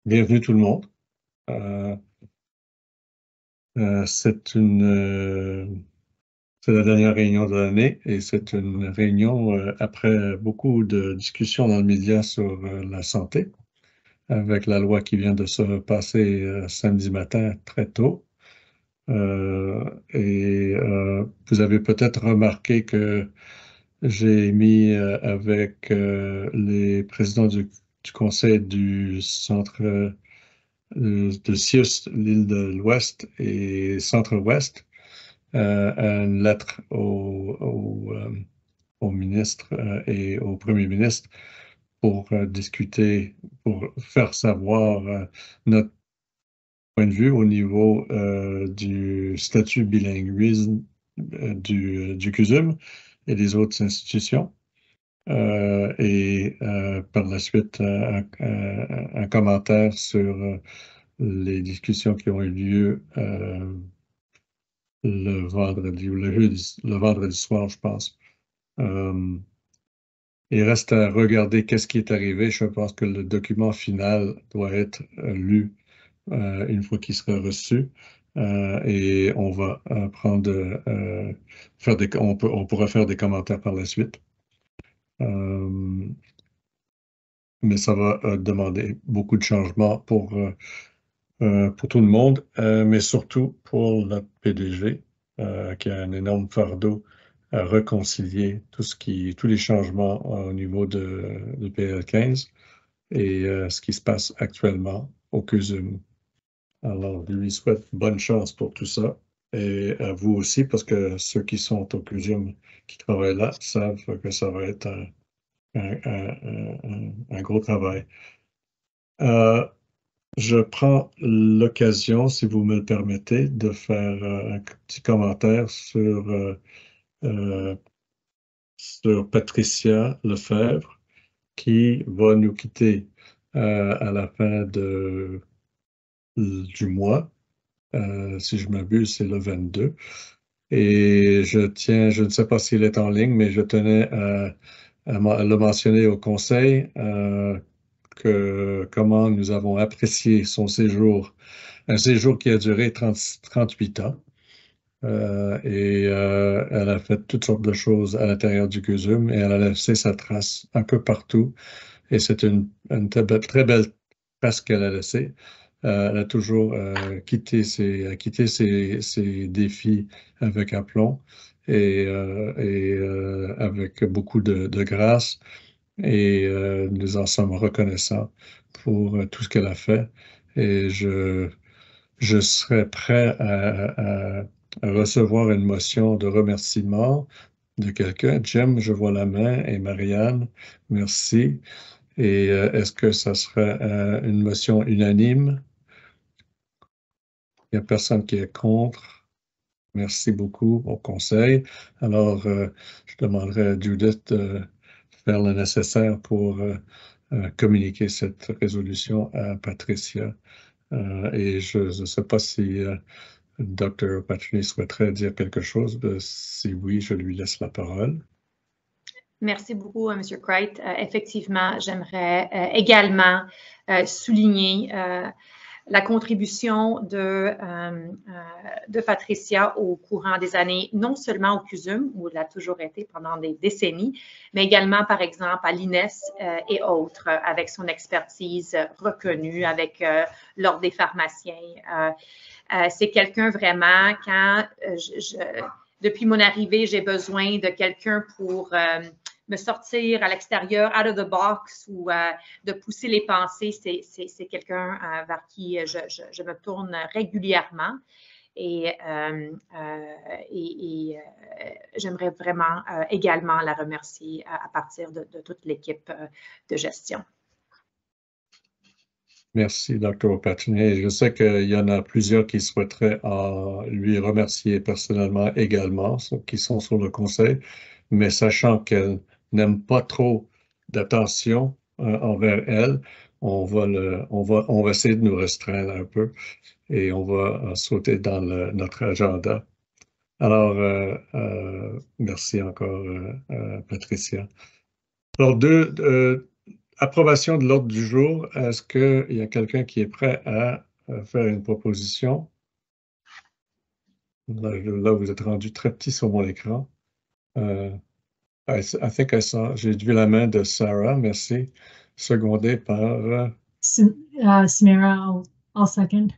Bienvenue tout le monde. C'est la dernière réunion de l'année et c'est une réunion après beaucoup de discussions dans le média sur la santé, avec la loi qui vient de se passer samedi matin très tôt. Vous avez peut-être remarqué que j'ai mis avec les présidents du conseil du centre de CIUS, l'île de l'Ouest et Centre-Ouest, une lettre au ministre et au premier ministre pour discuter, pour faire savoir notre point de vue au niveau du statut bilinguisme du CUSUM et des autres institutions. Par la suite, un commentaire sur les discussions qui ont eu lieu le vendredi ou le vendredi soir, je pense. Il reste à regarder qu'est-ce qui est arrivé. Je pense que le document final doit être lu une fois qu'il sera reçu. Et on va on pourra faire des commentaires par la suite. Mais ça va demander beaucoup de changements pour tout le monde, mais surtout pour notre PDG, qui a un énorme fardeau à réconcilier tous les changements au niveau de PL15 et ce qui se passe actuellement au CUSUM. Alors, je lui souhaite bonne chance pour tout ça. Et à vous aussi, parce que ceux qui sont au CUSUM, qui travaillent là, savent que ça va être un gros travail. Je prends l'occasion, si vous me le permettez, de faire un petit commentaire sur Patricia Lefebvre, qui va nous quitter à la fin du mois. Si je m'abuse, c'est le 22. Et je ne sais pas s'il est en ligne, mais je tenais à le mentionner au conseil, comment nous avons apprécié son séjour, un séjour qui a duré 38 ans. Elle a fait toutes sortes de choses à l'intérieur du CUSUM et elle a laissé sa trace un peu partout. Et c'est une très belle trace qu'elle a laissée. Elle a toujours quitté ses défis avec aplomb et avec beaucoup de grâce. Et nous en sommes reconnaissants pour tout ce qu'elle a fait. Et je serais prêt à recevoir une motion de remerciement de quelqu'un. Jim, je vois la main, et Marianne, merci. Et est-ce que ça serait une motion unanime? Il n'y a personne qui est contre. Merci beaucoup au conseil. Alors, je demanderai à Judith de faire le nécessaire pour communiquer cette résolution à Patricia. Et je ne sais pas si Dr. Patrick souhaiterait dire quelque chose. Si oui, je lui laisse la parole. Merci beaucoup, M. Cright. Effectivement, j'aimerais également souligner la contribution de Patricia au courant des années, non seulement au CUSUM, où elle a toujours été pendant des décennies, mais également, par exemple, à l'INES et autres, avec son expertise reconnue, avec l'Ordre des pharmaciens. C'est quelqu'un vraiment, depuis mon arrivée, j'ai besoin de quelqu'un pour me sortir à l'extérieur, out of the box, ou de pousser les pensées. C'est quelqu'un vers qui je me tourne régulièrement. Et j'aimerais vraiment également la remercier à partir de toute l'équipe de gestion. Merci, Dr. Patinet. Je sais qu'il y en a plusieurs qui souhaiteraient lui remercier personnellement également, qui sont sur le conseil, mais sachant qu'elle n'aime pas trop d'attention envers elle, on va essayer de nous restreindre un peu et on va sauter dans notre agenda. Alors, merci encore, Patricia. Alors, approbation de l'ordre du jour. Est-ce qu'il y a quelqu'un qui est prêt à faire une proposition? Là, vous êtes rendu très petit sur mon écran. I think I saw. J'ai vu la main de Sarah, merci. Secondé par... Samira, I'll second.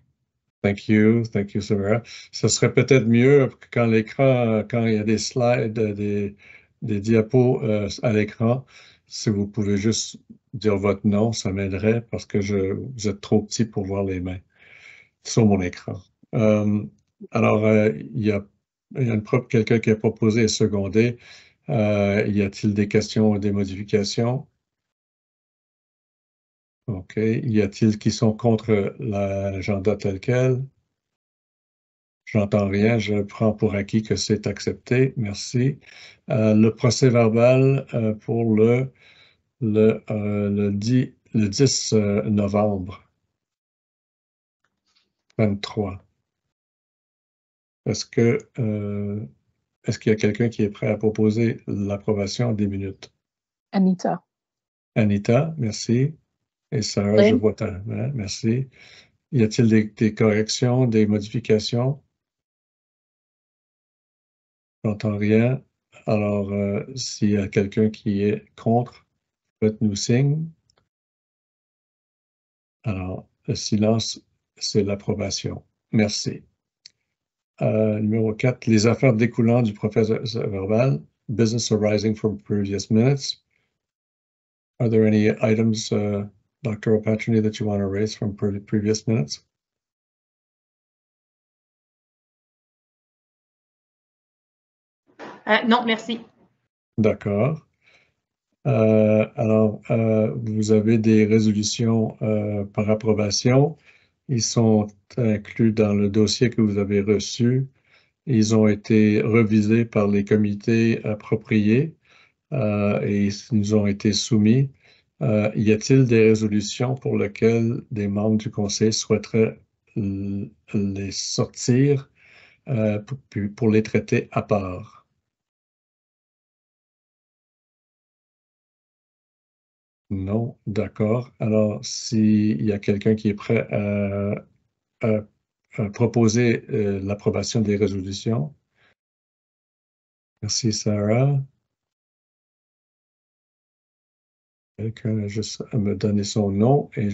Thank you, Samira. Ce serait peut-être mieux quand l'écran, quand il y a des slides, des diapos à l'écran, si vous pouvez juste dire votre nom, ça m'aiderait parce que vous êtes trop petit pour voir les mains sur mon écran. Alors, il y a quelqu'un qui a proposé et secondé. Y a-t-il des questions ou des modifications? OK. Y a-t-il qui sont contre l'agenda tel quel? J'entends rien. Je prends pour acquis que c'est accepté. Merci. Le procès-verbal pour le 10 novembre 23. Est-ce qu'il y a quelqu'un qui est prêt à proposer l'approbation des minutes? Anita. Anita, merci. Et Sarah, Oui. je vois ta main, merci. Y a-t-il des corrections, des modifications? J'entends rien. Alors, s'il y a quelqu'un qui est contre, faites-nous signe. Alors, le silence, c'est l'approbation. Merci. Numéro 4, les affaires découlant du procès-verbal, business arising from previous minutes. Are there any items, Dr. O'Patroni, that you want to raise from previous minutes? Non, merci. D'accord. Alors, vous avez des résolutions par approbation. Ils sont inclus dans le dossier que vous avez reçu. Ils ont été revisés par les comités appropriés et ils nous ont été soumis. Y a-t-il des résolutions pour lesquelles des membres du conseil souhaiteraient les sortir pour les traiter à part? Non, d'accord. Alors, s'il y a quelqu'un qui est prêt à proposer l'approbation des résolutions. Merci, Sarah. Quelqu'un a juste à me donner son nom et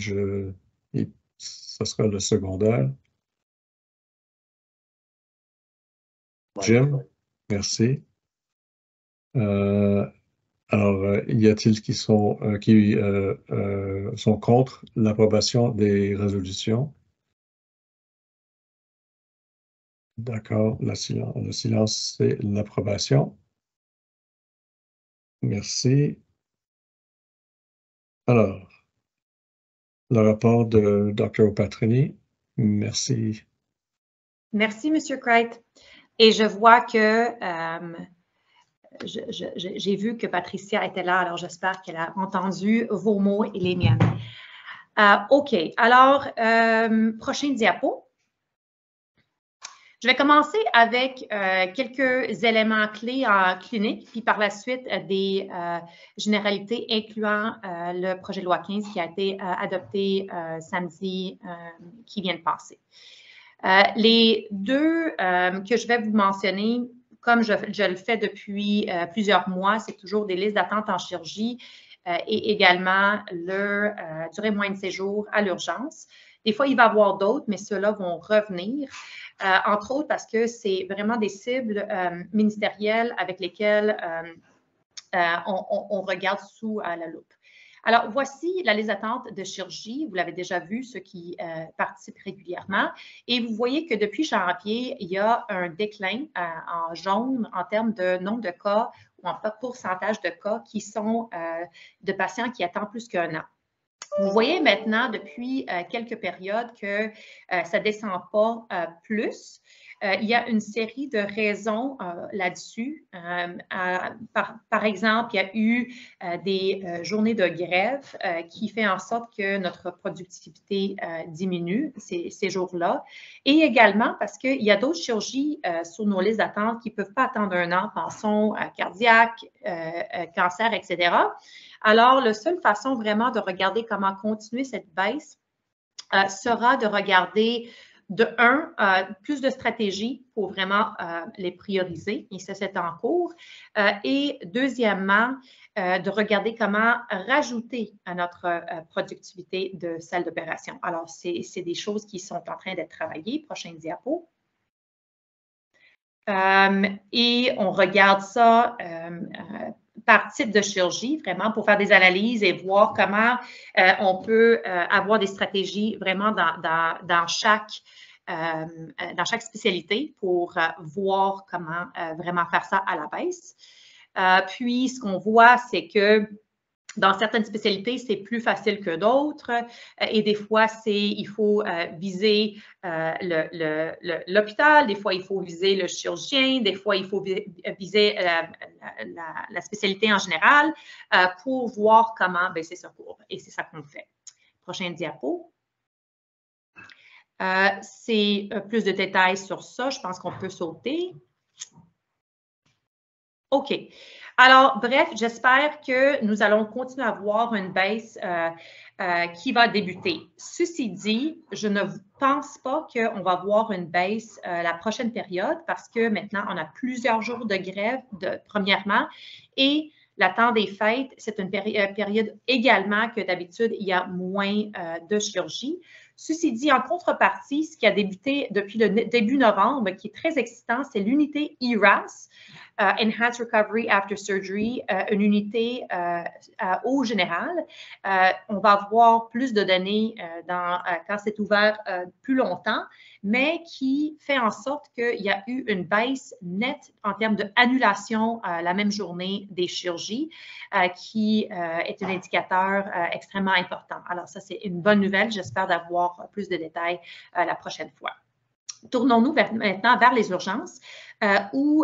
ça sera le secondaire. Jim, merci. Alors, y a-t-il qui sont contre l'approbation des résolutions? D'accord, le silence, c'est l'approbation. Merci. Alors, le rapport de Dr. O'Patroni, merci. Merci, M. Cright. Et je vois que j'ai vu que Patricia était là, alors j'espère qu'elle a entendu vos mots et les miennes. OK, alors, prochain diapo. Je vais commencer avec quelques éléments clés en clinique, puis par la suite des généralités incluant le projet de loi 15 qui a été adopté samedi qui vient de passer. Les deux que je vais vous mentionner, comme je le fais depuis plusieurs mois, c'est toujours des listes d'attente en chirurgie et également leur durée moyenne de séjour à l'urgence. Des fois, il va y avoir d'autres, mais ceux-là vont revenir. Entre autres parce que c'est vraiment des cibles ministérielles avec lesquelles on regarde sous la loupe. Alors, voici la liste d'attente de chirurgie. Vous l'avez déjà vu, ceux qui participent régulièrement. Et vous voyez que depuis janvier, il y a un déclin en jaune en termes de nombre de cas ou en pourcentage de cas qui sont de patients qui attendent plus qu'un an. Vous voyez maintenant depuis quelques périodes que ça ne descend pas plus. il y a une série de raisons là-dessus. Par exemple, il y a eu des journées de grève qui fait en sorte que notre productivité diminue ces jours-là. Et également parce qu'il y a d'autres chirurgies sur nos listes d'attente qui ne peuvent pas attendre un an. Pensons à cardiaque, cancer, etc. Alors, la seule façon vraiment de regarder comment continuer cette baisse sera de regarder plus de stratégies pour vraiment les prioriser, et ça, c'est en cours. Et deuxièmement, de regarder comment rajouter à notre productivité de salle d'opération. Alors, c'est des choses qui sont en train d'être travaillées. Prochain diapo. Et on regarde ça par type de chirurgie, vraiment pour faire des analyses et voir comment on peut avoir des stratégies vraiment dans chaque spécialité pour voir comment vraiment faire ça à la baisse. Puis, ce qu'on voit, c'est que dans certaines spécialités, c'est plus facile que d'autres et des fois, il faut viser l'hôpital, des fois, il faut viser le chirurgien, des fois, il faut viser la spécialité en général pour voir comment baisser ce cours. Et c'est ça qu'on fait. Prochain diapo. C'est plus de détails sur ça. Je pense qu'on peut sauter. OK. Alors, bref, j'espère que nous allons continuer à voir une baisse qui va débuter. Ceci dit, je ne pense pas qu'on va voir une baisse la prochaine période parce que maintenant, on a plusieurs jours de grève, premièrement, et le temps des fêtes, c'est une période également que d'habitude, il y a moins de chirurgie. Ceci dit, en contrepartie, ce qui a débuté depuis le début novembre, qui est très excitant, c'est l'unité ERAS, Enhanced Recovery After Surgery, une unité au général. On va avoir plus de données quand c'est ouvert plus longtemps, mais qui fait en sorte qu'il y a eu une baisse nette en termes d'annulation la même journée des chirurgies, qui est un indicateur extrêmement important. Alors, ça, c'est une bonne nouvelle. J'espère d'avoir plus de détails la prochaine fois. Tournons-nous maintenant vers les urgences où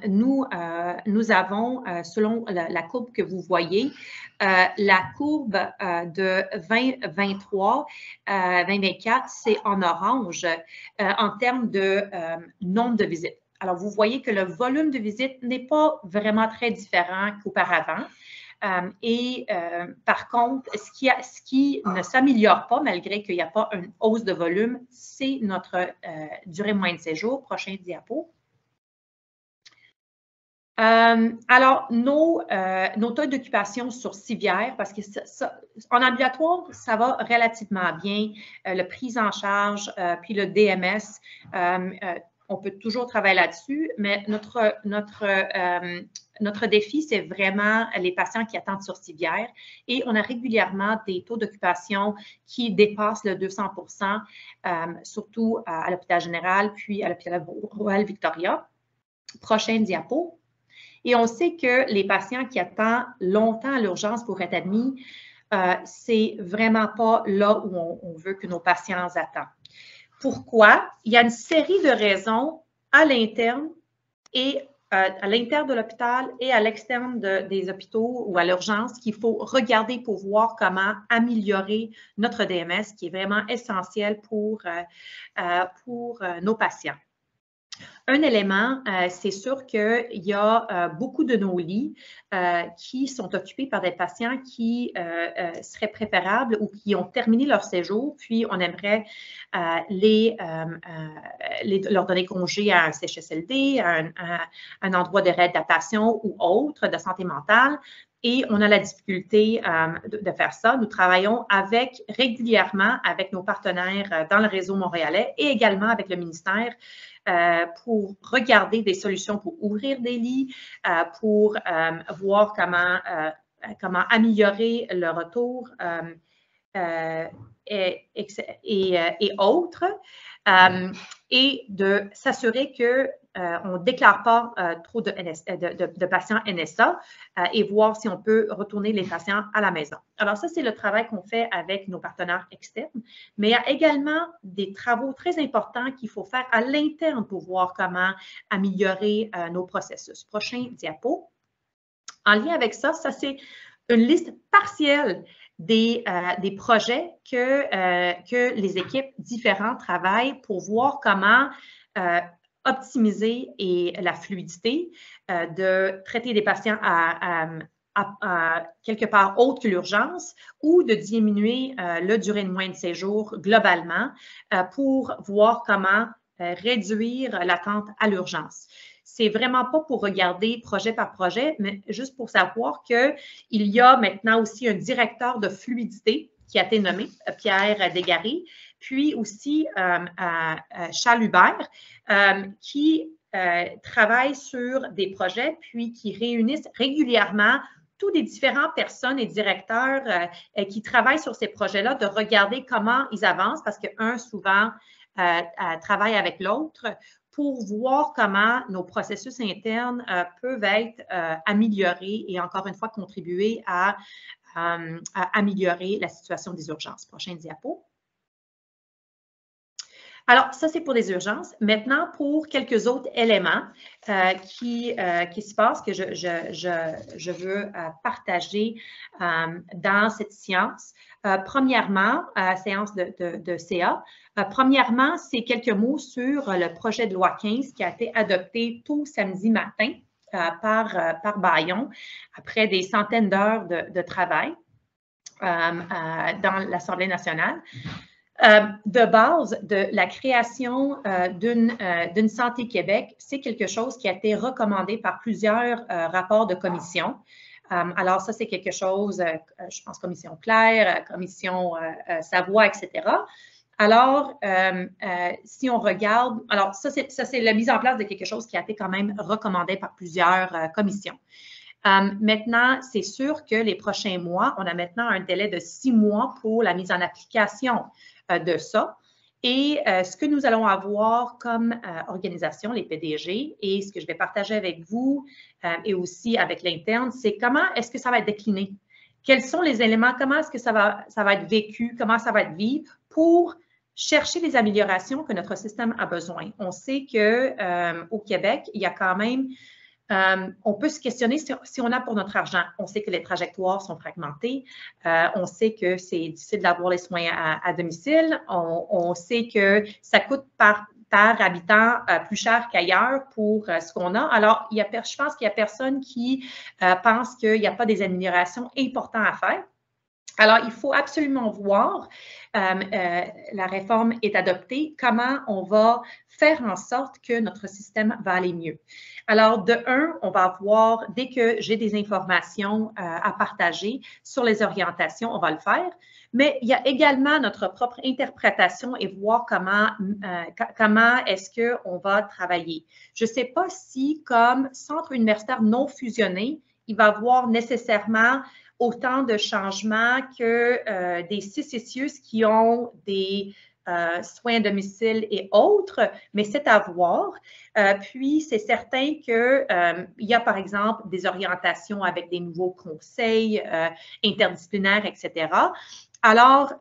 nous avons, selon la courbe que vous voyez, la courbe de 2023, 2024, c'est en orange en termes de nombre de visites. Alors, vous voyez que le volume de visites n'est pas vraiment très différent qu'auparavant. Par contre, ce qui ne s'améliore pas, malgré qu'il n'y a pas une hausse de volume, c'est notre durée moyenne de séjour. Prochain diapo. Alors, nos taux d'occupation sur civière, parce que en ambulatoire, ça va relativement bien. Le prise en charge, puis le DMS, on peut toujours travailler là-dessus, mais notre défi, c'est vraiment les patients qui attendent sur civière et on a régulièrement des taux d'occupation qui dépassent le 200%, surtout à l'hôpital général, puis à l'hôpital Royal Victoria. Prochaine diapo. Et on sait que les patients qui attendent longtemps à l'urgence pour être admis, c'est vraiment pas là où on veut que nos patients attendent. Pourquoi? Il y a une série de raisons à l'interne et à l'interne de l'hôpital et à l'externe des hôpitaux ou à l'urgence qu'il faut regarder pour voir comment améliorer notre DMS qui est vraiment essentiel pour nos patients. Un élément, c'est sûr qu'il y a beaucoup de nos lits qui sont occupés par des patients qui seraient préférables ou qui ont terminé leur séjour, puis on aimerait leur donner congé à un CHSLD, à un endroit de réadaptation ou autre, de santé mentale. Et on a la difficulté de faire ça. Nous travaillons régulièrement avec nos partenaires dans le réseau montréalais et également avec le ministère pour regarder des solutions pour ouvrir des lits, pour voir comment améliorer le retour et autres, et de s'assurer que on ne déclare pas trop de patients NSA et voir si on peut retourner les patients à la maison. Alors ça, c'est le travail qu'on fait avec nos partenaires externes, mais il y a également des travaux très importants qu'il faut faire à l'interne pour voir comment améliorer nos processus. Prochain diapo. En lien avec ça, c'est une liste partielle des projets que les équipes différentes travaillent pour voir comment optimiser la fluidité de traiter des patients à quelque part autre que l'urgence ou de diminuer la durée de moyen de séjour globalement pour voir comment réduire l'attente à l'urgence. C'est vraiment pas pour regarder projet par projet, mais juste pour savoir qu'il y a maintenant aussi un directeur de fluidité qui a été nommé, Pierre Desgaret, puis aussi Charles Hubert, qui travaille sur des projets, puis qui réunissent régulièrement toutes les différentes personnes et directeurs qui travaillent sur ces projets-là, de regarder comment ils avancent, parce qu'un, souvent, travaille avec l'autre, pour voir comment nos processus internes peuvent être améliorés et encore une fois contribuer à améliorer la situation des urgences. Prochain diapo. Alors, ça, c'est pour les urgences. Maintenant, pour quelques autres éléments qui se passent, que je veux partager dans cette séance. Premièrement, séance de CA. Premièrement, c'est quelques mots sur le projet de loi 15 qui a été adopté tout samedi matin par Bayon, après des centaines d'heures de travail dans l'Assemblée nationale. De base, de la création d'une Santé Québec, c'est quelque chose qui a été recommandé par plusieurs rapports de commission. Alors, ça, c'est quelque chose, je pense, Commission Claire, Commission Savoie, etc. Alors, si on regarde, alors ça, c'est la mise en place de quelque chose qui a été quand même recommandé par plusieurs commissions. Maintenant, c'est sûr que les prochains mois, on a maintenant un délai de 6 mois pour la mise en application de ça. Et ce que nous allons avoir comme organisation, les PDG, et ce que je vais partager avec vous et aussi avec l'interne, c'est comment est-ce que ça va être décliné? Quels sont les éléments? Comment est-ce que ça va être vécu? Comment ça va être vécu pour chercher les améliorations que notre système a besoin? On sait qu'au Québec, il y a quand même on peut se questionner si on a pour notre argent. On sait que les trajectoires sont fragmentées. On sait que c'est difficile d'avoir les soins à domicile. On sait que ça coûte par habitant plus cher qu'ailleurs pour ce qu'on a. Alors, je pense qu'il n'y a personne qui pense qu'il n'y a pas des améliorations importantes à faire. Alors, il faut absolument voir, la réforme est adoptée, comment on va faire en sorte que notre système va aller mieux. Alors, de un, on va voir, dès que j'ai des informations à partager sur les orientations, on va le faire. Mais il y a également notre propre interprétation et voir comment est-ce qu'on va travailler. Je ne sais pas si, comme centre universitaire non fusionné, il va y avoir nécessairement autant de changements que des CCCIUS qui ont des soins à domicile et autres, mais c'est à voir. Puis, c'est certain qu'il y a, par exemple, des orientations avec des nouveaux conseils interdisciplinaires, etc. Alors,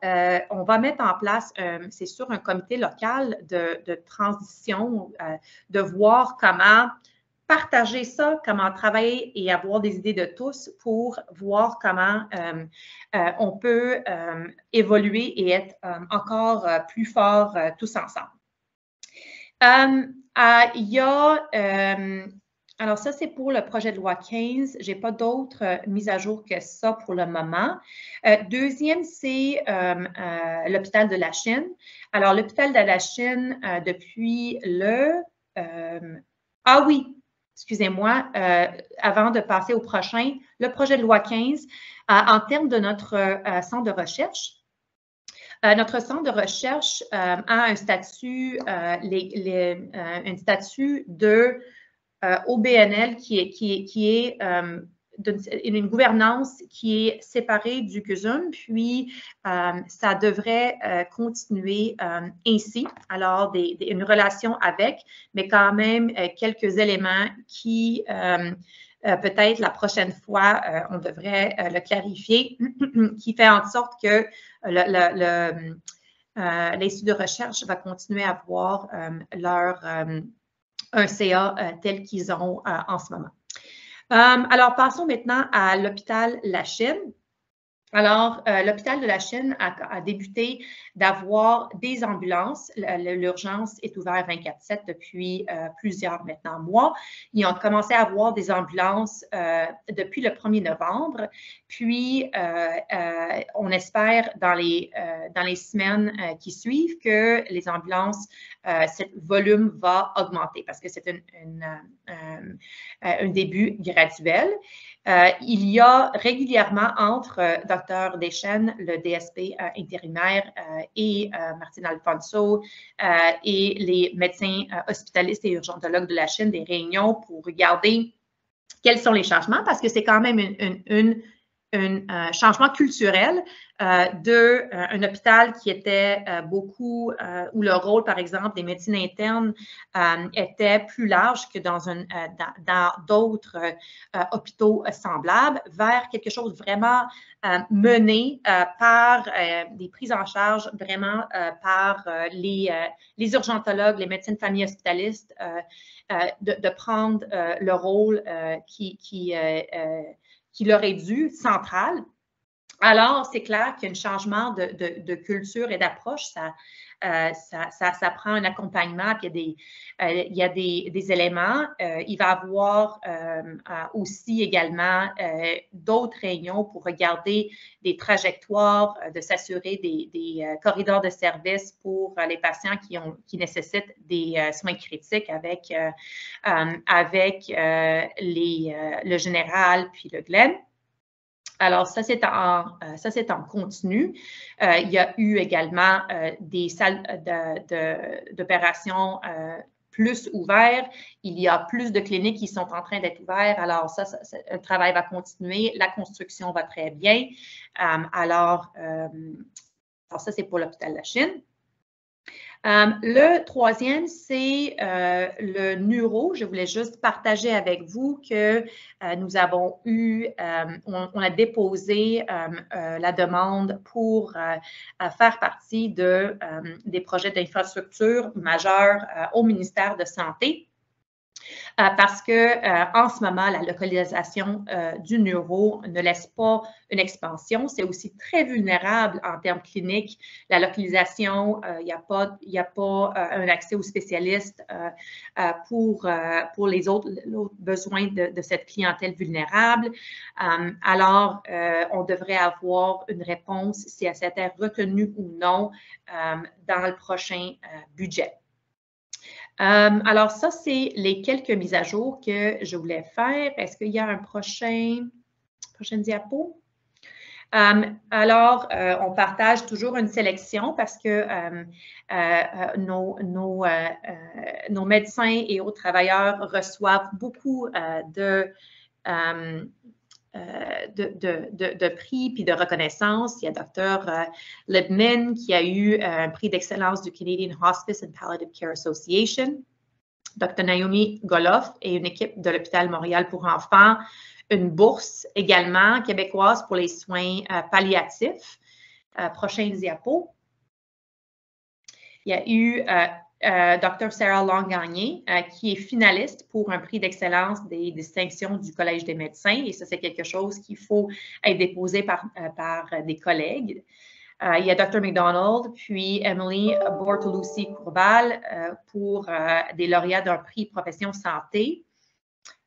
on va mettre en place, c'est sûr, un comité local de transition, de voir comment partager ça, comment travailler et avoir des idées de tous pour voir comment on peut évoluer et être encore plus fort tous ensemble. Il y a, alors ça c'est pour le projet de loi 15, je n'ai pas d'autres mises à jour que ça pour le moment. Deuxième, c'est l'hôpital de la Chine. Alors l'hôpital de la Chine, depuis excusez-moi, avant de passer au prochain, le projet de loi 15, en termes de notre centre de recherche. Notre centre de recherche a un statut, de OBNL qui est une gouvernance qui est séparée du CUSUM, puis ça devrait continuer ainsi. Alors, une relation avec, mais quand même quelques éléments qui, peut-être la prochaine fois, on devrait le clarifier, qui fait en sorte que l'Institut de recherche va continuer à avoir leur un CA tel qu'ils ont en ce moment. Alors, passons maintenant à l'hôpital La Chine. Alors, l'hôpital de La Chine a débuté d'avoir des ambulances. L'urgence est ouverte 24/7 depuis plusieurs maintenant mois. Ils ont commencé à avoir des ambulances depuis le 1er novembre. Puis, on espère dans les semaines qui suivent que les ambulances, ce volume va augmenter parce que c'est un début graduel. Il y a régulièrement entre Dr. Deschênes, le DSP intérimaire, et Martine Alfonso et les médecins hospitalistes et urgentologues de la Chine des réunions pour regarder quels sont les changements parce que c'est quand même un changement culturel d'un hôpital qui était beaucoup, où le rôle, par exemple, des médecines internes était plus large que dans d'autres hôpitaux semblables, vers quelque chose vraiment mené par des prises en charge vraiment par les urgentologues, les médecines familles hospitalistes, de prendre le rôle qui leur est dû, central. Alors, c'est clair qu'il y a un changement de culture et d'approche. Ça prend un accompagnement, puis il y a des éléments. Il va y avoir aussi également d'autres réunions pour regarder des trajectoires, de s'assurer des corridors de service pour les patients qui nécessitent des soins critiques avec le général puis le Glenn. Alors, ça, c'est en continu. Il y a eu également des salles d'opération plus ouvertes. Il y a plus de cliniques qui sont en train d'être ouvertes. Alors, le travail va continuer. La construction va très bien. Alors, ça, c'est pour l'hôpital de la Chine. Le troisième, c'est le neuro. Je voulais juste partager avec vous que nous avons eu, on a déposé la demande pour faire partie des projets d'infrastructure majeurs au ministère de Santé. Parce que en ce moment, la localisation du neuro ne laisse pas une expansion. C'est aussi très vulnérable en termes cliniques. La localisation, il n'y a pas un accès aux spécialistes pour les autres besoins de cette clientèle vulnérable. Alors, on devrait avoir une réponse si elle s'était retenue ou non dans le prochain budget. Alors, ça, c'est les quelques mises à jour que je voulais faire. Est-ce qu'il y a un prochaine diapo? Alors, on partage toujours une sélection parce que nos médecins et autres travailleurs reçoivent beaucoup de prix puis de reconnaissance. Il y a Dr. Libman qui a eu un prix d'excellence du Canadian Hospice and Palliative Care Association. Dr. Naomi Goloff et une équipe de l'hôpital Montréal pour enfants. Une bourse également québécoise pour les soins palliatifs. Prochain diapo. Il y a eu Dr. Sarah Long-Gagné, qui est finaliste pour un prix d'excellence des distinctions du Collège des médecins. Et ça, c'est quelque chose qu'il faut être déposé par des collègues. Il y a Dr. McDonald, puis Emily Bortolucci-Courbal pour des lauréats d'un prix profession santé.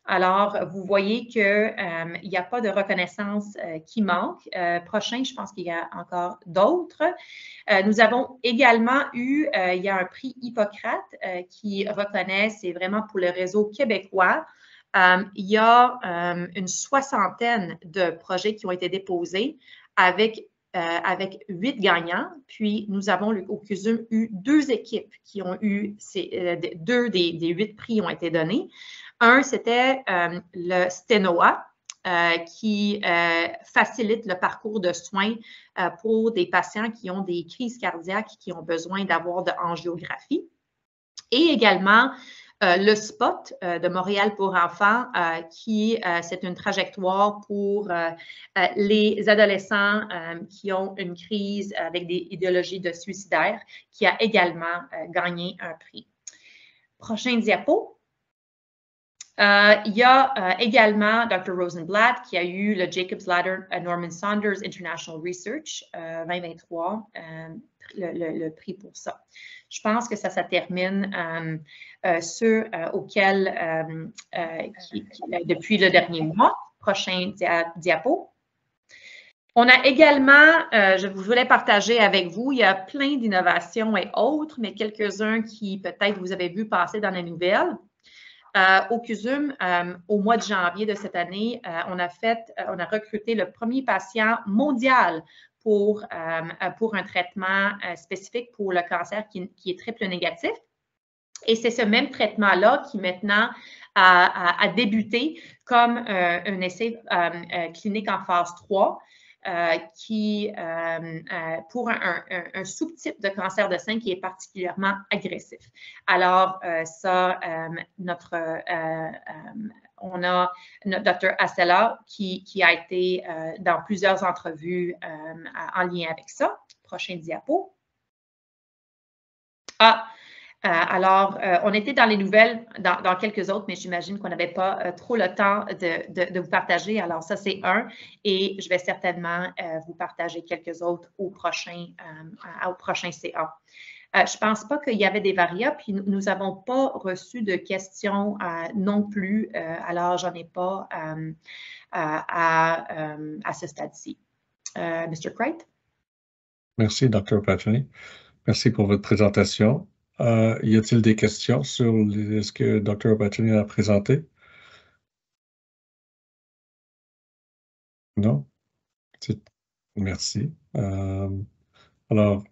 Alors, vous voyez qu'il n'y a pas de reconnaissance qui manque. Prochain, je pense qu'il y a encore d'autres. Nous avons également eu, il y a un prix Hippocrate qui reconnaît, c'est vraiment pour le réseau québécois. Il y a une soixantaine de projets qui ont été déposés avec 8 gagnants. Puis, nous avons au CUSUM eu 2 équipes qui ont eu, 2 des 8 prix ont été donnés. Un, c'était le Stenoa qui facilite le parcours de soins pour des patients qui ont des crises cardiaques, qui ont besoin d'avoir de angiographie. Et également, le SPOT de Montréal pour enfants, c'est une trajectoire pour les adolescents qui ont une crise avec des idéologies de suicidaire, qui a également gagné un prix. Prochain diapo. Il y a également Dr. Rosenblatt qui a eu le Jacobs Ladder Norman Saunders International Research 2023, le prix pour ça. Je pense que ça termine ceux auxquels, depuis le dernier mois. Prochain diapo. On a également, je voulais partager avec vous, il y a plein d'innovations et autres, mais quelques-uns qui peut-être vous avez vu passer dans les nouvelles. Au CUSUM, au mois de janvier de cette année, on a recruté le premier patient mondial pour un traitement spécifique pour le cancer qui est triple négatif. Et c'est ce même traitement-là qui maintenant a débuté comme un essai clinique en phase 3. Pour un sous-type de cancer de sein qui est particulièrement agressif. Alors, on a notre Dr. Assela qui a été dans plusieurs entrevues en lien avec ça. Prochain diapo. Alors, on était dans les nouvelles, dans quelques autres, mais j'imagine qu'on n'avait pas trop le temps de vous partager. Alors, ça, c'est un. Et je vais certainement vous partager quelques autres au prochain CA. Je ne pense pas qu'il y avait des variables, puis nous n'avons pas reçu de questions non plus. Alors, j'en ai pas à ce stade-ci. Mr. Crate? Merci, Dr. Patrick. Merci pour votre présentation. Y a-t-il des questions sur ce que Dr. Patrick a présenté? Non? Merci. Alors,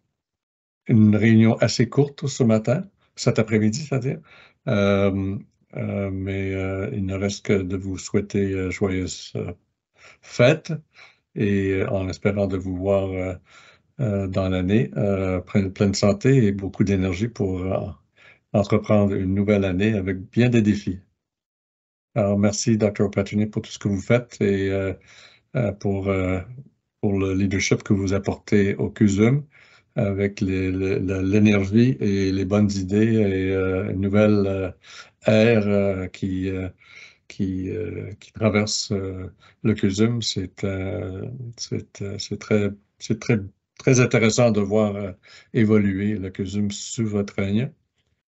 une réunion assez courte ce matin, cet après-midi, c'est-à-dire. Mais il ne reste que de vous souhaiter joyeuses fêtes et en espérant de vous voir dans l'année, pleine santé et beaucoup d'énergie pour entreprendre une nouvelle année avec bien des défis. Alors, merci, Dr. Patrick, pour tout ce que vous faites et pour le leadership que vous apportez au CUSUM avec l'énergie et les bonnes idées et une nouvelle ère qui traverse le CUSUM. C'est très intéressant de voir évoluer le CUSUM sous votre règne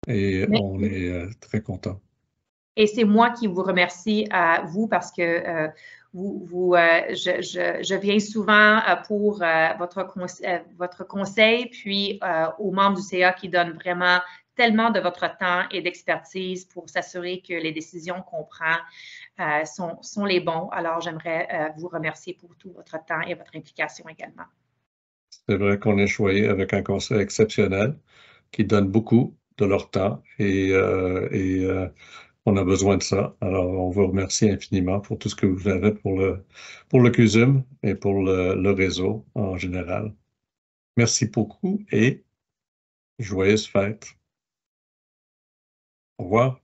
et on est très content. Et c'est moi qui vous remercie à vous parce que je viens souvent pour votre conseil, puis aux membres du CA qui donnent vraiment tellement de votre temps et d'expertise pour s'assurer que les décisions qu'on prend sont les bons. Alors, j'aimerais vous remercier pour tout votre temps et votre implication également. C'est vrai qu'on est choyé avec un conseil exceptionnel qui donne beaucoup de leur temps et on a besoin de ça. Alors, on vous remercie infiniment pour tout ce que vous avez pour le CUSUM et pour le réseau en général. Merci beaucoup et joyeuses fêtes. Au revoir.